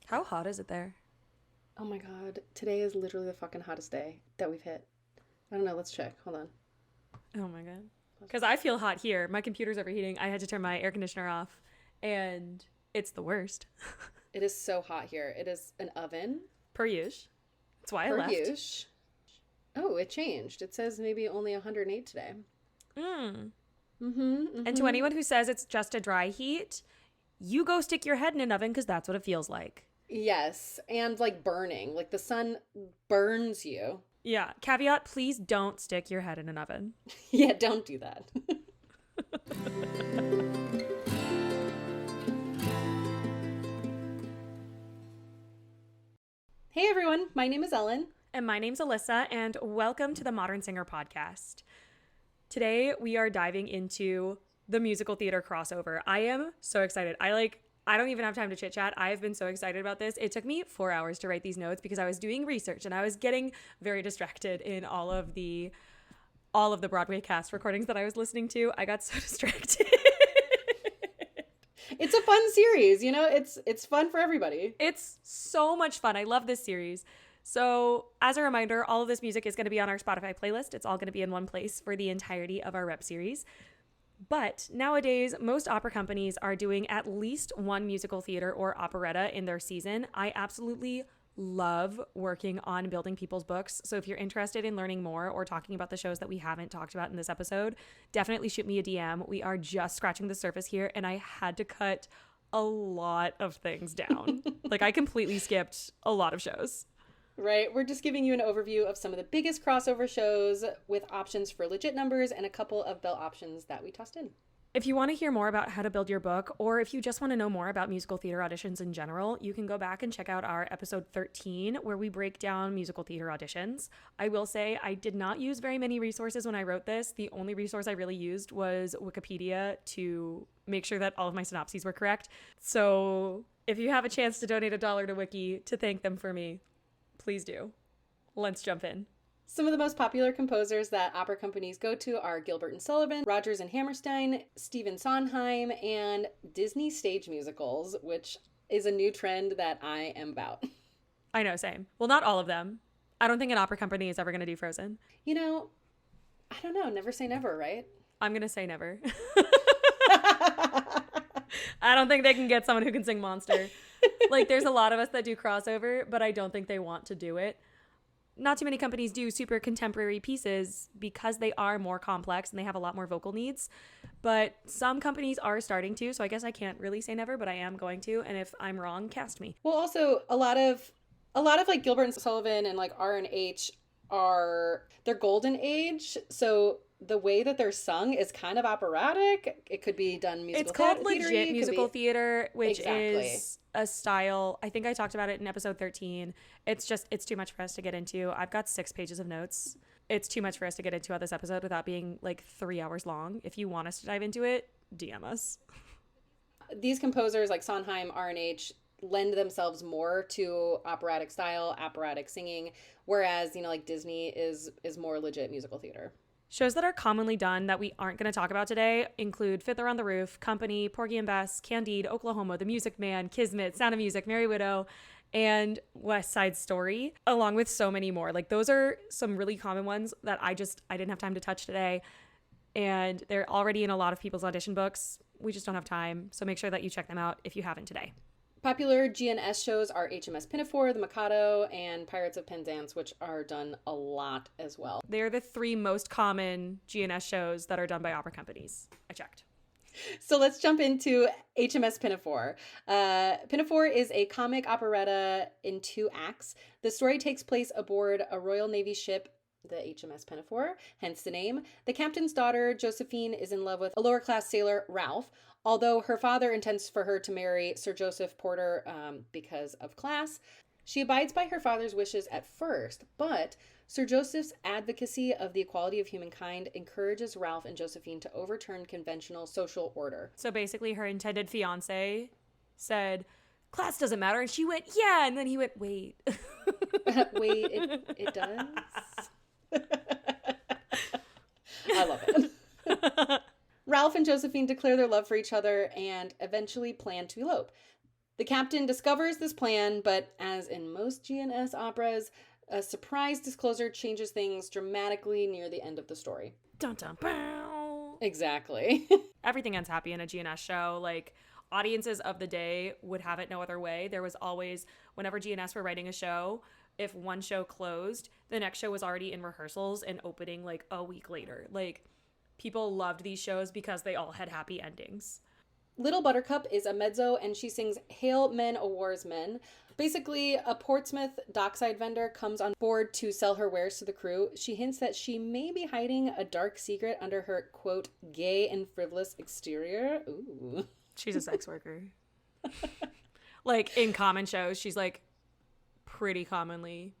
How hot is it there? Oh my God. Today is literally the fucking hottest day that we've hit. I don't know. Let's check. Hold on. Oh my god. Because I feel hot here. My computer's overheating. I had to turn my air conditioner off, and it's the worst. It is so hot here. It is an oven Per use. That's why I per left. use. Oh, it changed. It says maybe only 108 today. Mm. Mm-hmm. And to anyone who says it's just a dry heat, you go stick your head in an oven because that's what it feels like. Yes. And like burning. Like the sun burns you. Yeah. Caveat, please don't stick your head in an oven. Yeah, don't do that. Hey everyone, my name is Ellen. And my name's Alyssa, and welcome to the Modern Singer podcast. Today, we are diving into the musical theater crossover. I am so excited. I don't even have time to chit chat. I have been so excited about this. It took me 4 hours to write these notes because I was doing research and I was getting very distracted in all of the Broadway cast recordings that I was listening to. I got so distracted. It's a fun series, you know? It's fun for everybody. It's so much fun. I love this series. So, as a reminder, all of this music is going to be on our Spotify playlist. It's all going to be in one place for the entirety of our rep series. But nowadays, most opera companies are doing at least one musical theater or operetta in their season. I absolutely love working on building people's books. So if you're interested in learning more or talking about the shows that we haven't talked about in this episode, definitely shoot me a DM. We are just scratching the surface here, and I had to cut a lot of things down. Like, I completely skipped a lot of shows. Right, we're just giving you an overview of some of the biggest crossover shows with options for legit numbers and a couple of belt options that we tossed in. If you want to hear more about how to build your book, or if you just want to know more about musical theater auditions in general, you can go back and check out our episode 13, where we break down musical theater auditions. I will say I did not use very many resources when I wrote this. The only resource I really used was Wikipedia to make sure that all of my synopses were correct. So if you have a chance to donate $1 to Wiki to thank them for me, please do. Let's jump in. Some of the most popular composers that opera companies go to are Gilbert and Sullivan, Rodgers and Hammerstein, Stephen Sondheim, and Disney stage musicals, which is a new trend that I am about. I know, same. Well, not all of them. I don't think an opera company is ever going to do Frozen. You know, I don't know. Never say never, right? I'm going to say never. I don't think they can get someone who can sing Monster. Like, there's a lot of us that do crossover, but I don't think they want to do it. Not too many companies do super contemporary pieces because they are more complex and they have a lot more vocal needs. But some companies are starting to, so I guess I can't really say never, but I am going to. And if I'm wrong, cast me. Well, also a lot of like Gilbert and Sullivan and like R&H are their golden age. So the way that they're sung is kind of operatic. It could be done musical It's called theater. legit musical theater, which Exactly. is a style. I think I talked about it in episode 13. It's too much for us to get into. I've got 6 pages of notes. It's too much for us to get into on this episode without being like 3 hours long. If you want us to dive into it, DM us. These composers like Sondheim, R&H lend themselves more to operatic style, operatic singing, whereas, you know, like Disney is more legit musical theater. Shows that are commonly done that we aren't going to talk about today include Fiddler on the Roof, Company, Porgy and Bess, Candide, Oklahoma, The Music Man, Kismet, Sound of Music, Merry Widow, and West Side Story, along with so many more. Like, those are some really common ones that I didn't have time to touch today. And they're already in a lot of people's audition books. We just don't have time. So make sure that you check them out if you haven't today. Popular GNS shows are HMS Pinafore, The Mikado, and Pirates of Penzance, which are done a lot as well. They're the 3 most common GNS shows that are done by opera companies. I checked. So let's jump into HMS Pinafore. Pinafore is a comic operetta in 2 acts. The story takes place aboard a Royal Navy ship, the HMS Pinafore, hence the name. The captain's daughter, Josephine, is in love with a lower-class sailor, Ralph, although her father intends for her to marry Sir Joseph Porter because of class. She abides by her father's wishes at first, but Sir Joseph's advocacy of the equality of humankind encourages Ralph and Josephine to overturn conventional social order. So basically, her intended fiance said, "Class doesn't matter," and she went, "Yeah," and then he went, "Wait." Wait, it does? I love it. Ralph and Josephine declare their love for each other and eventually plan to elope. The captain discovers this plan, but as in most GNS operas, a surprise disclosure changes things dramatically near the end of the story. Dun dun bow. Exactly. Everything ends happy in a GNS show. Like, audiences of the day would have it no other way. There was always, whenever GNS were writing a show, if one show closed, the next show was already in rehearsals and opening like a week later. Like, people loved these shows because they all had happy endings. Little Buttercup is a mezzo, and she sings Hail Men o' War's Men. Basically, a Portsmouth dockside vendor comes on board to sell her wares to the crew. She hints that she may be hiding a dark secret under her, quote, gay and frivolous exterior. Ooh. She's a sex worker. Like, in common shows, she's like pretty commonly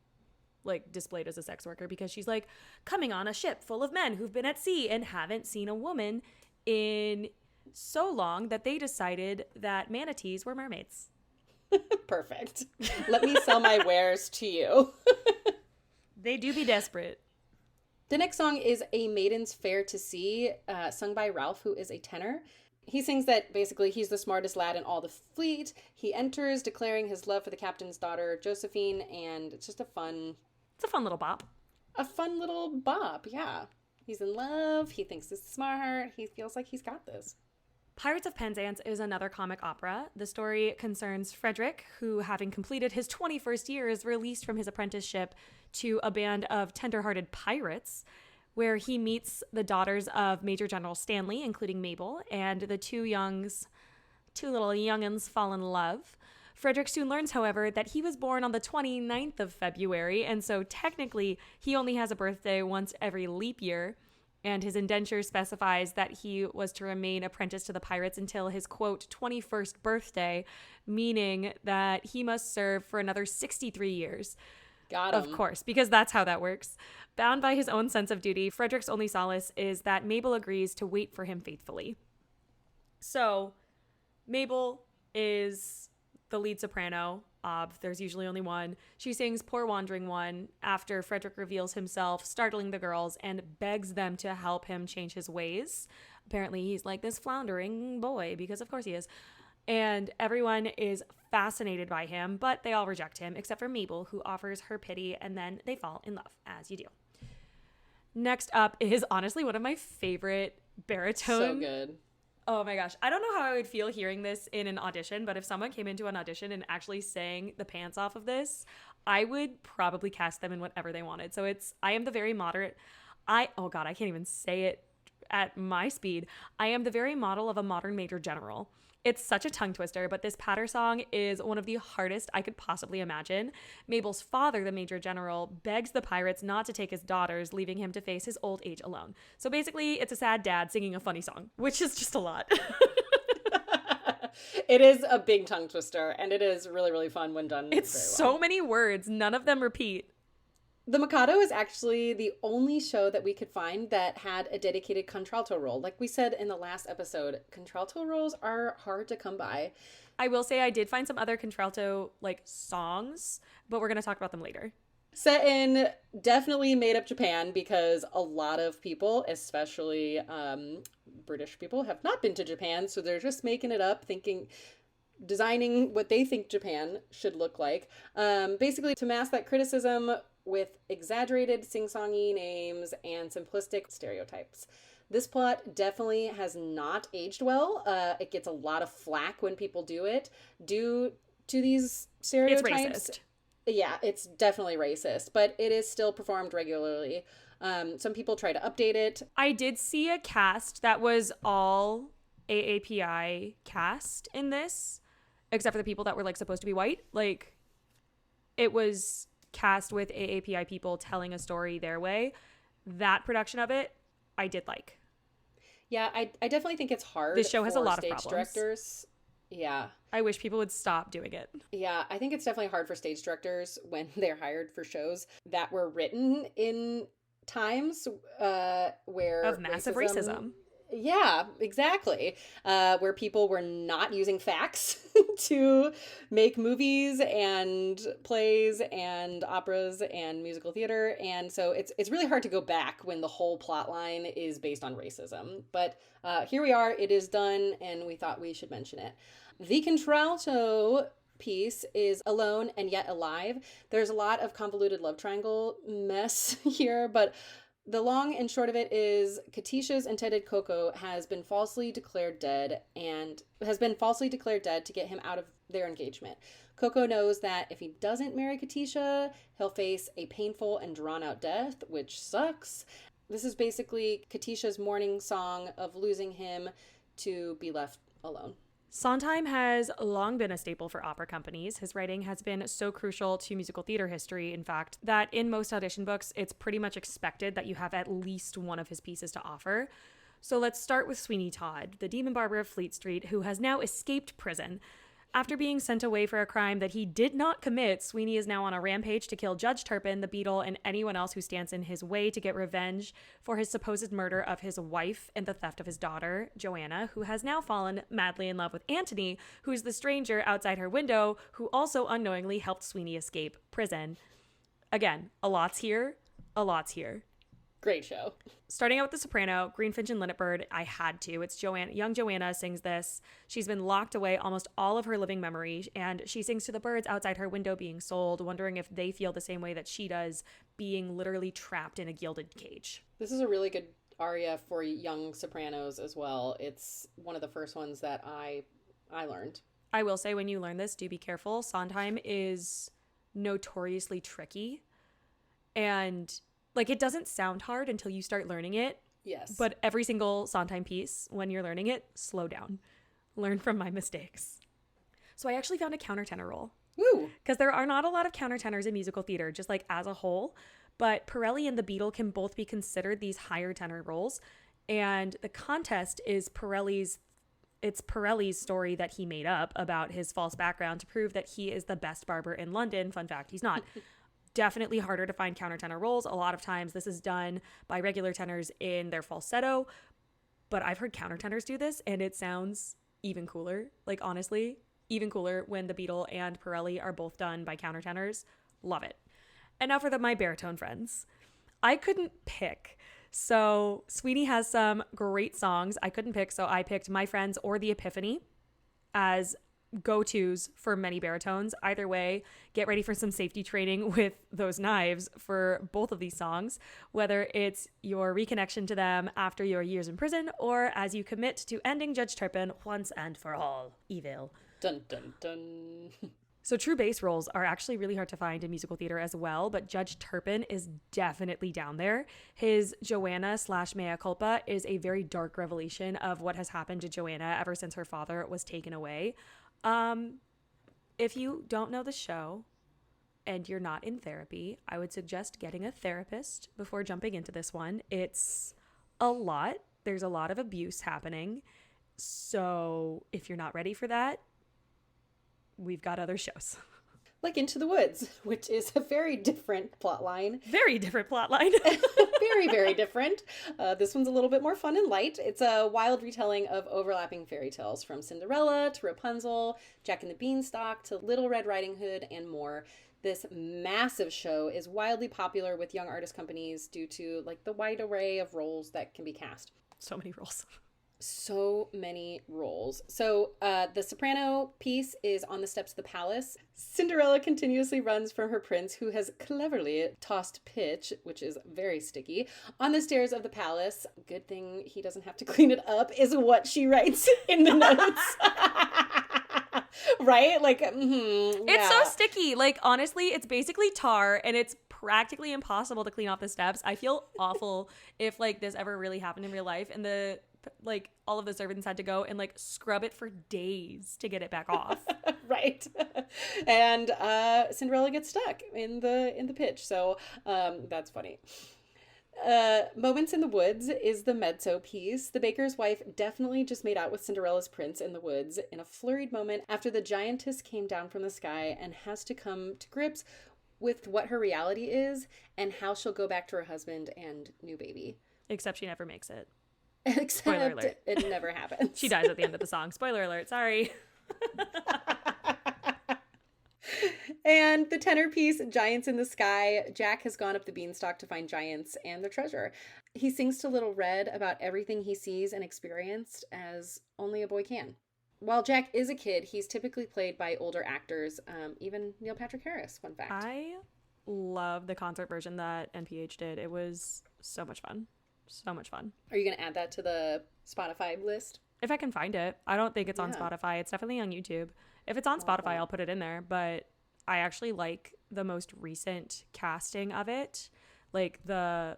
like displayed as a sex worker because she's like coming on a ship full of men who've been at sea and haven't seen a woman in so long that they decided that manatees were mermaids. Perfect. Let me sell my wares to you. They do be desperate. The next song is A Maiden's Fair to See, sung by Ralph, who is a tenor. He sings that basically he's the smartest lad in all the fleet. He enters declaring his love for the captain's daughter, Josephine, and it's just a fun little bop. A fun little bop, yeah. He's in love. He thinks he's smart. He feels like he's got this. Pirates of Penzance is another comic opera. The story concerns Frederick, who, having completed his 21st year, is released from his apprenticeship to a band of tender-hearted pirates, where he meets the daughters of Major General Stanley, including Mabel, and the two little young'uns fall in love. Frederick soon learns, however, that he was born on the 29th of February, and so technically he only has a birthday once every leap year, and his indenture specifies that he was to remain apprentice to the pirates until his, quote, 21st birthday, meaning that he must serve for another 63 years. Got him. Of course, because that's how that works. Bound by his own sense of duty, Frederick's only solace is that Mabel agrees to wait for him faithfully. So, Mabel is the lead soprano. There's usually only one. She sings Poor Wandering One after Frederick reveals himself, startling the girls, and begs them to help him change his ways. Apparently, he's like this floundering boy, because of course he is. And everyone is fascinated by him, but they all reject him, except for Mabel, who offers her pity, and then they fall in love, as you do. Next up is honestly one of my favorite baritone. So good. Oh my gosh. I don't know how I would feel hearing this in an audition, but if someone came into an audition and actually sang the pants off of this, I would probably cast them in whatever they wanted. So I am the very moderate. Oh God, I can't even say it at my speed. I am the very model of a modern major general. It's such a tongue twister, but this patter song is one of the hardest I could possibly imagine. Mabel's father, the major general, begs the pirates not to take his daughters, leaving him to face his old age alone. So basically, it's a sad dad singing a funny song, which is just a lot. It is a big tongue twister, and it is really, really fun when done. It's so many words. None of them repeat. The Mikado is actually the only show that we could find that had a dedicated contralto role. Like we said in the last episode, contralto roles are hard to come by. I will say I did find some other contralto songs, but we're going to talk about them later. Set in definitely made up Japan, because a lot of people, especially British people, have not been to Japan, so they're just making it up, designing what they think Japan should look like. Basically to mask that criticism with exaggerated sing-songy names and simplistic stereotypes. This plot definitely has not aged well. It gets a lot of flack when people do it due to these stereotypes. It's racist. Yeah, it's definitely racist, but it is still performed regularly. Some people try to update it. I did see a cast that was all AAPI cast in this, except for the people that were supposed to be white. It was cast with AAPI people telling a story their way. That production of it, I did like. Yeah, I definitely think it's hard. This show has a lot of stage problems. Directors. Yeah. I wish people would stop doing it. Yeah, I think it's definitely hard for stage directors when they're hired for shows that were written in times where of massive racism. Yeah, exactly. Where people were not using facts to make movies and plays and operas and musical theater. And so it's really hard to go back when the whole plot line is based on racism. But here we are, it is done, and we thought we should mention it. The contralto piece is Alone and Yet Alive. There's a lot of convoluted love triangle mess here, but the long and short of it is Katisha's intended Coco has been falsely declared dead to get him out of their engagement. Coco knows that if he doesn't marry Katisha, he'll face a painful and drawn out death, which sucks. This is basically Katisha's mourning song of losing him to be left alone. Sondheim has long been a staple for opera companies. His writing has been so crucial to musical theater history, in fact, that in most audition books, it's pretty much expected that you have at least one of his pieces to offer. So let's start with Sweeney Todd, the demon barber of Fleet Street, who has now escaped prison. After being sent away for a crime that he did not commit, Sweeney is now on a rampage to kill Judge Turpin, the Beadle, and anyone else who stands in his way to get revenge for his supposed murder of his wife and the theft of his daughter, Joanna, who has now fallen madly in love with Antony, who's the stranger outside her window, who also unknowingly helped Sweeney escape prison. Again, a lot's here. Great show. Starting out with the soprano, Green Finch and Linnet Bird, I had to. It's young Joanna sings this. She's been locked away almost all of her living memory, and she sings to the birds outside her window being sold, wondering if they feel the same way that she does, being literally trapped in a gilded cage. This is a really good aria for young sopranos as well. It's one of the first ones that I learned. I will say, when you learn this, do be careful. Sondheim is notoriously tricky, and it doesn't sound hard until you start learning it. Yes. But every single Sondheim piece, when you're learning it, slow down. Learn from my mistakes. So I actually found a countertenor role. Woo! Because there are not a lot of countertenors in musical theater, just as a whole. But Pirelli and the Beadle can both be considered these higher tenor roles. And the contest is Pirelli's story that he made up about his false background to prove that he is the best barber in London. Fun fact, he's not. Definitely harder to find countertenor roles. A lot of times this is done by regular tenors in their falsetto, but I've heard countertenors do this and it sounds even cooler. Honestly, even cooler when the Beadle and Pirelli are both done by countertenors. Love it. And now for my baritone friends. I couldn't pick. So Sweeney has some great songs. I couldn't pick, so I picked My Friends or The Epiphany as go-tos for many baritones. Either way, get ready for some safety training with those knives for both of these songs, whether it's your reconnection to them after your years in prison or as you commit to ending Judge Turpin once and for all. Evil. Dun dun dun. So true bass roles are actually really hard to find in musical theater as well, but Judge Turpin is definitely down there. His Joanna / Mea Culpa is a very dark revelation of what has happened to Joanna ever since her father was taken away. If you don't know the show and you're not in therapy, I would suggest getting a therapist before jumping into this one. It's a lot. There's a lot of abuse happening. So if you're not ready for that, we've got other shows. Like Into the Woods, which is a very different plotline. Very different plotline. Very, very different. This one's a little bit more fun and light. It's a wild retelling of overlapping fairy tales from Cinderella to Rapunzel, Jack and the Beanstalk to Little Red Riding Hood, and more. This massive show is wildly popular with young artist companies due to the wide array of roles that can be cast. So many roles. So many roles. So the soprano piece is On the Steps of the Palace. Cinderella continuously runs from her prince, who has cleverly tossed pitch, which is very sticky, on the stairs of the palace. Good thing he doesn't have to clean it up, is what she writes in the notes. Right? It's so sticky. Honestly, it's basically tar and it's practically impossible to clean off the steps. I feel awful if this ever really happened in real life and all of the servants had to go and scrub it for days to get it back off. Right. And Cinderella gets stuck in the pitch. So that's funny. Moments in the Woods is the mezzo piece. The baker's wife definitely just made out with Cinderella's prince in the woods in a flurried moment after the giantess came down from the sky and has to come to grips with what her reality is and how she'll go back to her husband and new baby. Except she never makes it. Except Spoiler alert. It never happens. She dies at the end of the song. Spoiler alert. Sorry. And the tenor piece, Giants in the Sky. Jack has gone up the beanstalk to find giants and their treasure. He sings to Little Red about everything he sees and experienced as only a boy can. While Jack is a kid, he's typically played by older actors, even Neil Patrick Harris, fun fact. I love the concert version that NPH did. It was so much fun. So much fun. Are you going to add that to the Spotify list? If I can find it. I don't think it's on Yeah. Spotify. It's definitely on YouTube. If it's on Spotify, I'll put it in there. But I actually like the most recent casting of it. Like the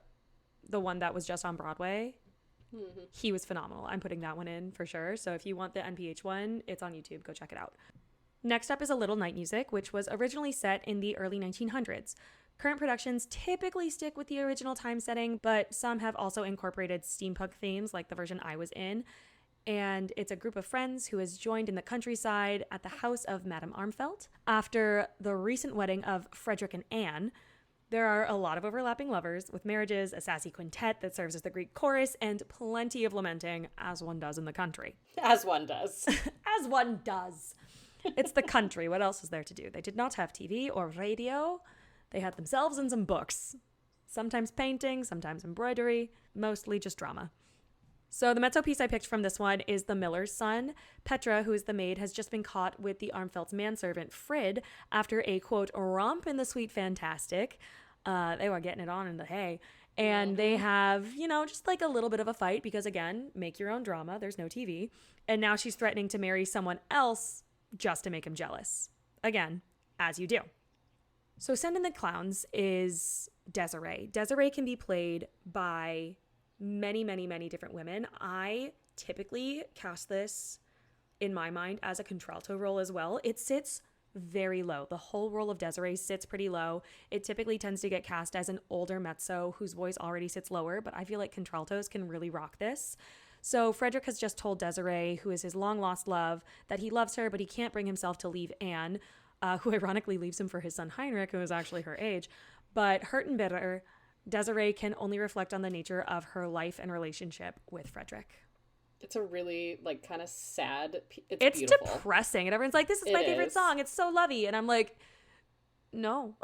one that was just on Broadway. Mm-hmm. He was phenomenal. I'm putting that one in for sure. So if you want the NPH one, it's on YouTube. Go check it out. Next up is A Little Night Music, which was originally set in the early 1900s. Current productions typically stick with the original time setting, but some have also incorporated steampunk themes like the version I was in. And it's a group of friends who has joined in the countryside at the house of Madame Armfeldt. After the recent wedding of Frederick and Anne, there are a lot of overlapping lovers with marriages, a sassy quintet that serves as the Greek chorus, and plenty of lamenting, as one does in the country. As one does. As one does. It's the country. What else is there to do? They did not have TV or radio. They had themselves and some books. Sometimes painting, sometimes embroidery, mostly just drama. So the mezzo piece I picked from this one is The Miller's Son. Petra, who is the maid, has just been caught with the Armfeldt's manservant, Frid, after a, quote, romp in the sweet fantastic. They were getting it on in the hay. And they have, just like a little bit of a fight because, again, make your own drama. There's no TV. And now she's threatening to marry someone else just to make him jealous. Again, as you do. So Send in the Clowns is Desiree. Desiree can be played by many, many, many different women. I typically cast this, in my mind, as a contralto role as well. It sits very low. The whole role of Desiree sits pretty low. It typically tends to get cast as an older mezzo whose voice already sits lower, but I feel like contraltos can really rock this. So Frederick has just told Desiree, who is his long-lost love, that he loves her, but he can't bring himself to leave Anne, who ironically leaves him for his son Heinrich, who is actually her age. But hurt and bitter, Desiree can only reflect on the nature of her life and relationship with Frederick. It's a really, kind of sad... It's beautiful. Depressing. And everyone's like, this is my favorite song. It's so lovey. And I'm like, no.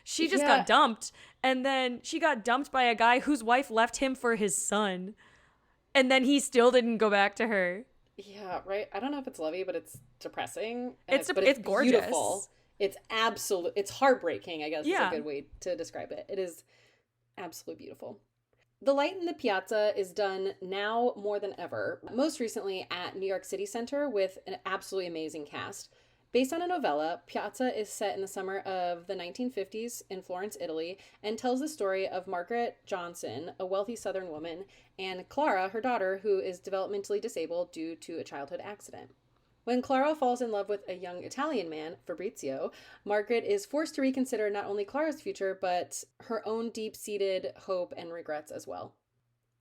She just got dumped. And then she got dumped by a guy whose wife left him for his son. And then he still didn't go back to her. Yeah, right. I don't know if it's lovey, but it's depressing. It's gorgeous. Beautiful. It's it's heartbreaking, I guess is a good way to describe it. It is absolutely beautiful. The light in the Piazza is done now more than ever, most recently at New York City Center with an absolutely amazing cast. Based on a novella, Piazza is set in the summer of the 1950s in Florence, Italy, and tells the story of Margaret Johnson, a wealthy Southern woman, and Clara, her daughter, who is developmentally disabled due to a childhood accident. When Clara falls in love with a young Italian man, Fabrizio, Margaret is forced to reconsider not only Clara's future, but her own deep-seated hope and regrets as well.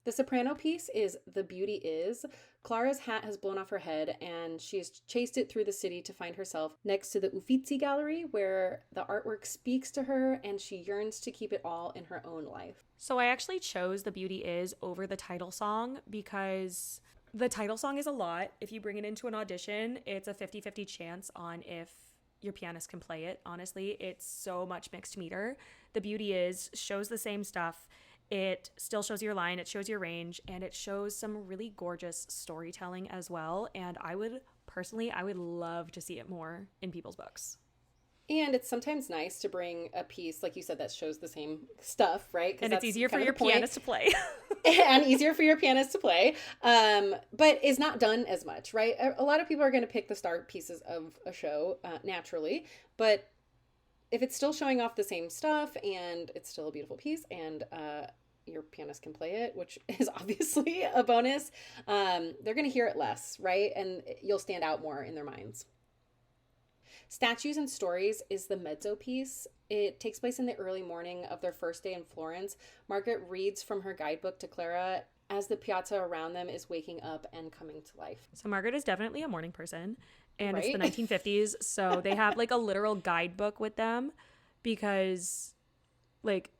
The soprano piece is The Beauty Is. Clara's hat has blown off her head, and she's chased it through the city to find herself next to the Uffizi Gallery, where the artwork speaks to her, and she yearns to keep it all in her own life. So I actually chose The Beauty Is over the title song because the title song is a lot. If you bring it into an audition, it's a 50-50 chance on if your pianist can play it. Honestly, it's so much mixed meter. The Beauty Is shows the same stuff. It still shows your line, it shows your range, and it shows some really gorgeous storytelling as well. And I would love to see it more in people's books. And it's sometimes nice to bring a piece, like you said, that shows the same stuff, right? And it's easier for your pianist to play. And easier for your pianist to play, but is not done as much, right? A lot of people are going to pick the star pieces of a show naturally, but if it's still showing off the same stuff and it's still a beautiful piece and your pianist can play it, which is obviously a bonus, they're going to hear it less, right? And you'll stand out more in their minds. Statues and Stories is the mezzo piece. It takes place in the early morning of their first day in Florence. Margaret reads from her guidebook to Clara as the piazza around them is waking up and coming to life. So Margaret is definitely a morning person, and right? It's the 1950s, so they have like a literal guidebook with them because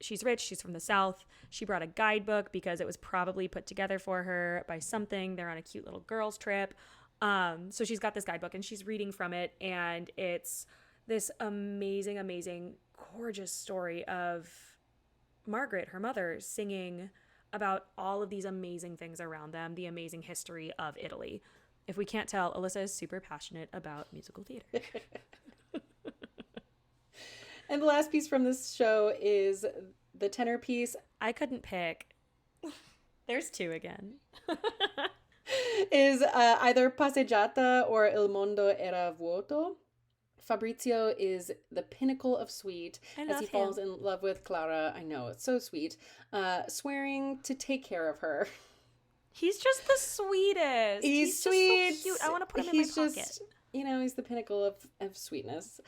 she's rich, she's from the South. She brought a guidebook because it was probably put together for her by something. They're on a cute little girls trip. So she's got this guidebook and she's reading from it, and it's this amazing, amazing, gorgeous story of Margaret, her mother, singing about all of these amazing things around them, the amazing history of Italy. If we can't tell, Alyssa is super passionate about musical theater. And the last piece from this show is the tenor piece. I couldn't pick. There's two again. Is either Passeggiata or Il mondo era vuoto. Fabrizio is the pinnacle of sweet as he falls in love with Clara. I know, it's so sweet. Swearing to take care of her. He's just the sweetest. He's sweet. Just so cute. I want to put him in my pocket. He's the pinnacle of sweetness.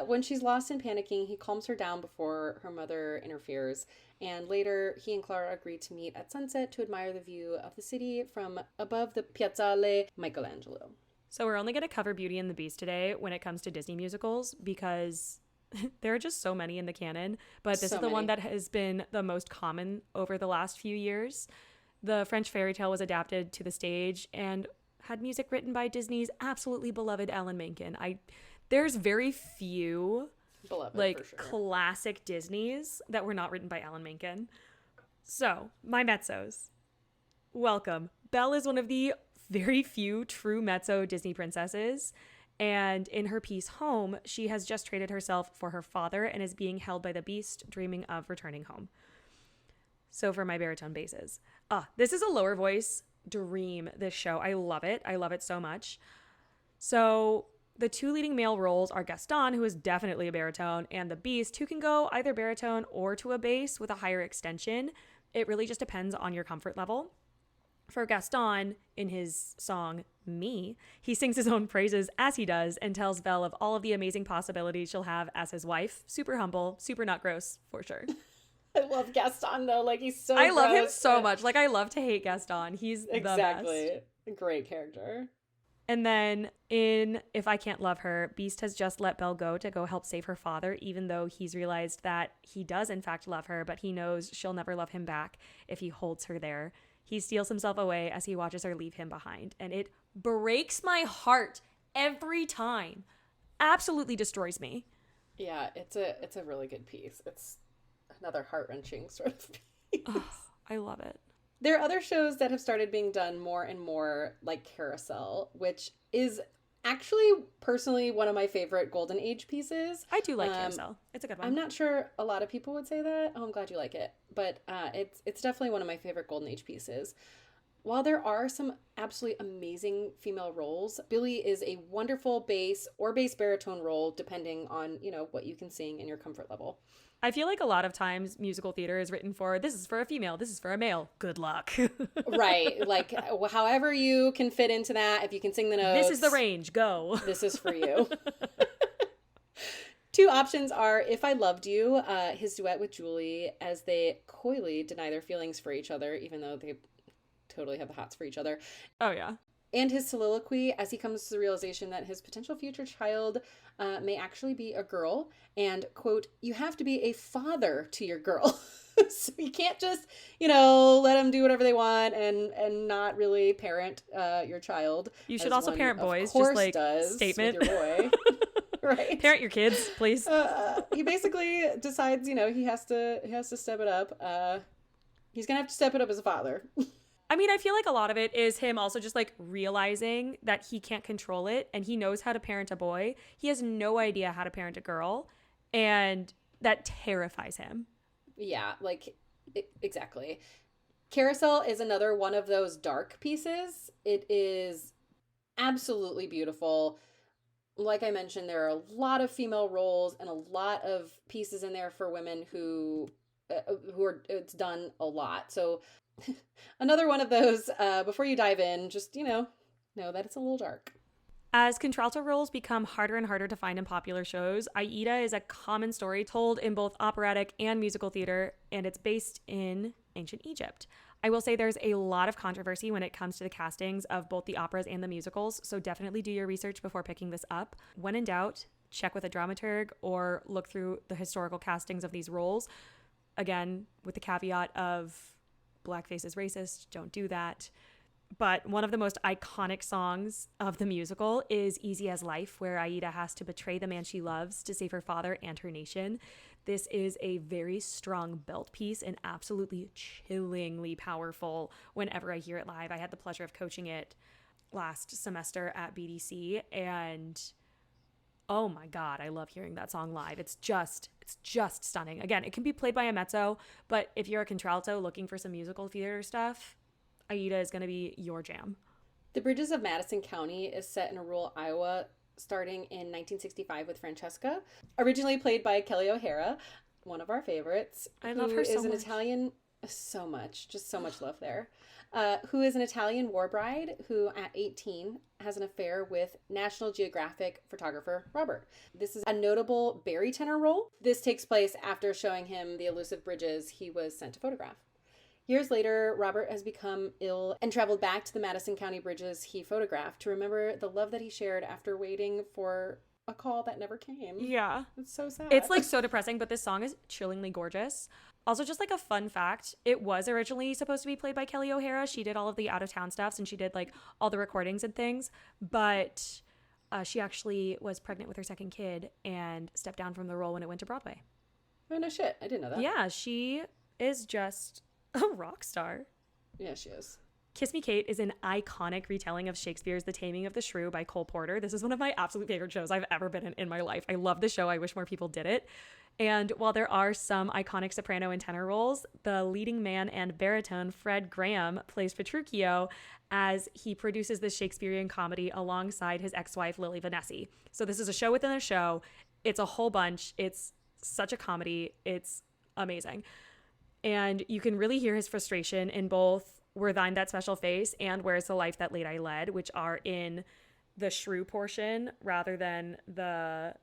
When she's lost and panicking, he calms her down before her mother interferes. And later, he and Clara agree to meet at sunset to admire the view of the city from above the Piazzale Michelangelo. So we're only going to cover Beauty and the Beast today when it comes to Disney musicals because there are just so many in the canon. But this is the one that has been the most common over the last few years. The French fairy tale was adapted to the stage and had music written by Disney's absolutely beloved Alan Menken. There's very few classic Disneys that were not written by Alan Menken. So, my mezzos. Welcome. Belle is one of the very few true mezzo Disney princesses, and in her piece Home, she has just traded herself for her father and is being held by the Beast, dreaming of returning home. So for my baritone basses. This is a lower voice dream, this show. I love it. I love it so much. So the two leading male roles are Gaston, who is definitely a baritone, and the Beast, who can go either baritone or to a bass with a higher extension. It really just depends on your comfort level. For Gaston, in his song, Me, he sings his own praises as he does and tells Belle of all of the amazing possibilities she'll have as his wife. Super humble, super not gross, for sure. I love Gaston, though. Like, he's so I love him so much. Like, I love to hate Gaston. He's the best. Exactly. Great character. And then in If I Can't Love Her, Beast has just let Belle go to go help save her father, even though he's realized that he does, in fact, love her, but he knows she'll never love him back if he holds her there. He steals himself away as he watches her leave him behind. And it breaks my heart every time. Absolutely destroys me. Yeah, it's a really good piece. It's another heart-wrenching sort of piece. Oh, I love it. There are other shows that have started being done more and more, like Carousel, which is actually personally one of my favorite Golden Age pieces. I do like Carousel. It's a good one. I'm not sure a lot of people would say that. Oh, I'm glad you like it. But it's definitely one of my favorite Golden Age pieces. While there are some absolutely amazing female roles, Billy is a wonderful bass or bass baritone role, depending on, what you can sing and your comfort level. I feel like a lot of times musical theater is written for, this is for a female, this is for a male. Good luck. Right. Like, however you can fit into that, if you can sing the notes. This is the range. Go. This is for you. Two options are If I Loved You, his duet with Julie, as they coyly deny their feelings for each other, even though they totally have the hots for each other. Oh, yeah. And his soliloquy as he comes to the realization that his potential future child may actually be a girl. And, quote, you have to be a father to your girl. So you can't just, let them do whatever they want and not really parent your child. You should also parent boys, of course just like does statement. With your boy. Right. Parent your kids, please. He basically decides, he has to step it up. He's going to have to step it up as a father. I mean, I feel like a lot of it is him also just like realizing that he can't control it and he knows how to parent a boy. He has no idea how to parent a girl, and that terrifies him. Yeah, exactly. Carousel is another one of those dark pieces. It is absolutely beautiful. Like I mentioned, there are a lot of female roles and a lot of pieces in there for women who are, it's done a lot. So another one of those, before you dive in, just, know that it's a little dark. As contralto roles become harder and harder to find in popular shows, Aida is a common story told in both operatic and musical theater, and it's based in ancient Egypt. I will say there's a lot of controversy when it comes to the castings of both the operas and the musicals, so definitely do your research before picking this up. When in doubt, check with a dramaturg or look through the historical castings of these roles. Again, with the caveat of blackface is racist, don't do that. But one of the most iconic songs of the musical is Easy as Life, where Aida has to betray the man she loves to save her father and her nation. This is a very strong belt piece and absolutely chillingly powerful whenever I hear it live. I had the pleasure of coaching it last semester at BDC, and oh my God, I love hearing that song live. It's just stunning. Again, it can be played by a mezzo, but if you're a contralto looking for some musical theater stuff, Aida is going to be your jam. The Bridges of Madison County is set in rural Iowa starting in 1965 with Francesca, originally played by Kelly O'Hara, one of our favorites. I love her so much. Just so much love there. Who is an Italian war bride who at 18 has an affair with National Geographic photographer Robert. This is a notable barytenor role. This takes place after showing him the elusive bridges he was sent to photograph. Years later, Robert has become ill and traveled back to the Madison County bridges he photographed to remember the love that he shared after waiting for a call that never came. Yeah. It's so sad. It's like so depressing, but this song is chillingly gorgeous. Also, just like a fun fact, it was originally supposed to be played by Kelly O'Hara. She did all of the out-of-town stuffs and she did like all the recordings and things, but she actually was pregnant with her second kid and stepped down from the role when it went to Broadway. Oh, no shit. I didn't know that. Yeah, she is just a rock star. Yeah, she is. Kiss Me Kate is an iconic retelling of Shakespeare's The Taming of the Shrew by Cole Porter. This is one of my absolute favorite shows I've ever been in my life. I love the show. I wish more people did it. And while there are some iconic soprano and tenor roles, the leading man and baritone Fred Graham plays Petruchio as he produces this Shakespearean comedy alongside his ex-wife Lily Vanessy. So this is a show within a show. It's a whole bunch. It's such a comedy. It's amazing. And you can really hear his frustration in both Were Thine That Special Face and Where's the Life That Late I Led, which are in the shrew portion rather than the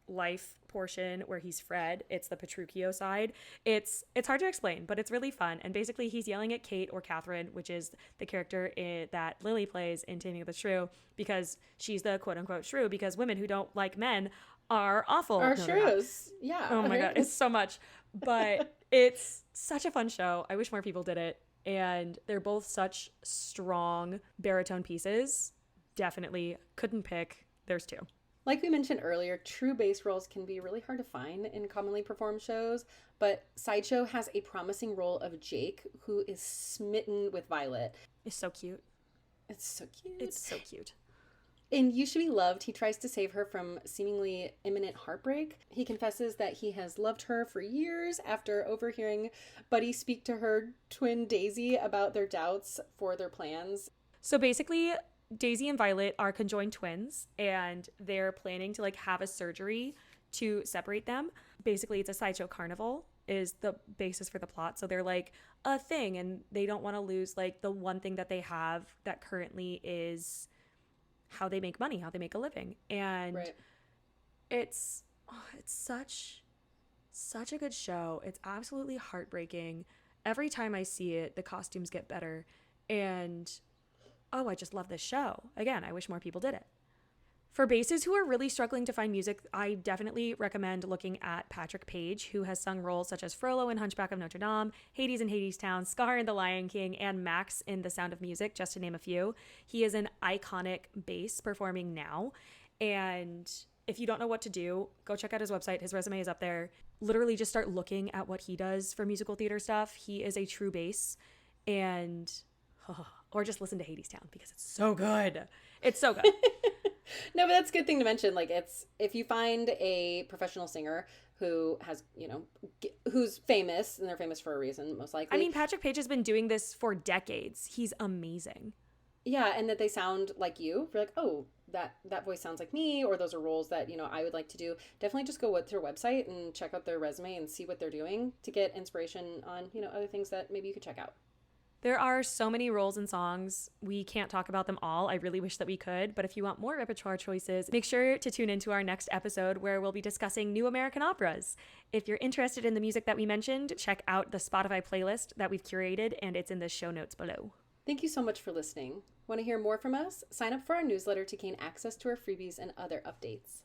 life portion where he's Fred. It's the Petruchio side. It's hard to explain, but it's really fun. And basically he's yelling at Kate or Catherine, which is the character that Lily plays in Taming of the Shrew, because she's the quote unquote shrew, because women who don't like men are awful. Are shrews. Yeah. Oh my God. It's so much. But it's such a fun show. I wish more people did it. And they're both such strong baritone pieces. Definitely couldn't pick. There's two. Like we mentioned earlier, true bass roles can be really hard to find in commonly performed shows, but Sideshow has a promising role of Jake, who is smitten with Violet. It's so cute. It's so cute. It's so cute. In You Should Be Loved, he tries to save her from seemingly imminent heartbreak. He confesses that he has loved her for years after overhearing Buddy speak to her twin Daisy about their doubts for their plans. So basically, Daisy and Violet are conjoined twins, and they're planning to like have a surgery to separate them. Basically, it's a sideshow carnival is the basis for the plot. So they're like a thing, and they don't want to lose like the one thing that they have that currently is how they make money, how they make a living. And right. it's such a good show. It's absolutely heartbreaking. Every time I see it, the costumes get better. And I just love this show. Again, I wish more people did it. For basses who are really struggling to find music, I definitely recommend looking at Patrick Page, who has sung roles such as Frollo in Hunchback of Notre Dame, Hades in Hadestown, Scar in The Lion King, and Max in The Sound of Music, just to name a few. He is an iconic bass performing now. And if you don't know what to do, go check out his website. His resume is up there. Literally just start looking at what he does for musical theater stuff. He is a true bass. And or just listen to Hadestown because it's so good. It's so good. No, but that's a good thing to mention. Like, it's if you find a professional singer who has, who's famous, and they're famous for a reason, most likely. I mean, Patrick Page has been doing this for decades. He's amazing. Yeah, and that they sound like you. You're like, oh, that voice sounds like me, or those are roles that, I would like to do. Definitely just go with their website and check out their resume and see what they're doing to get inspiration on, other things that maybe you could check out. There are so many roles and songs. We can't talk about them all. I really wish that we could. But if you want more repertoire choices, make sure to tune into our next episode where we'll be discussing new American operas. If you're interested in the music that we mentioned, check out the Spotify playlist that we've curated, and it's in the show notes below. Thank you so much for listening. Want to hear more from us? Sign up for our newsletter to gain access to our freebies and other updates.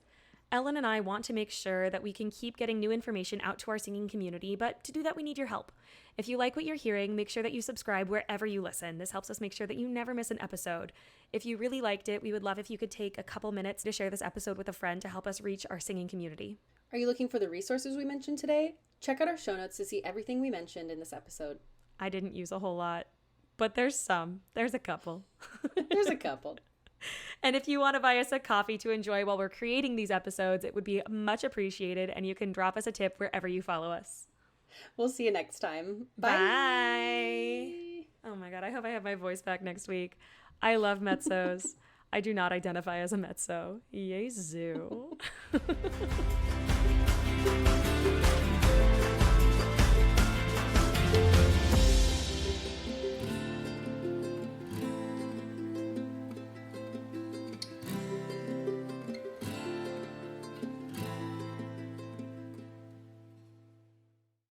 Ellen and I want to make sure that we can keep getting new information out to our singing community, but to do that, we need your help. If you like what you're hearing, make sure that you subscribe wherever you listen. This helps us make sure that you never miss an episode. If you really liked it, we would love if you could take a couple minutes to share this episode with a friend to help us reach our singing community. Are you looking for the resources we mentioned today? Check out our show notes to see everything we mentioned in this episode. I didn't use a whole lot. but there's some. There's a couple. There's a couple. And if you want to buy us a coffee to enjoy while we're creating these episodes, it would be much appreciated. And you can drop us a tip wherever you follow us. We'll see you next time. Bye. Oh my God. I hope I have my voice back next week. I love mezzos. I do not identify as a mezzo. Yezu.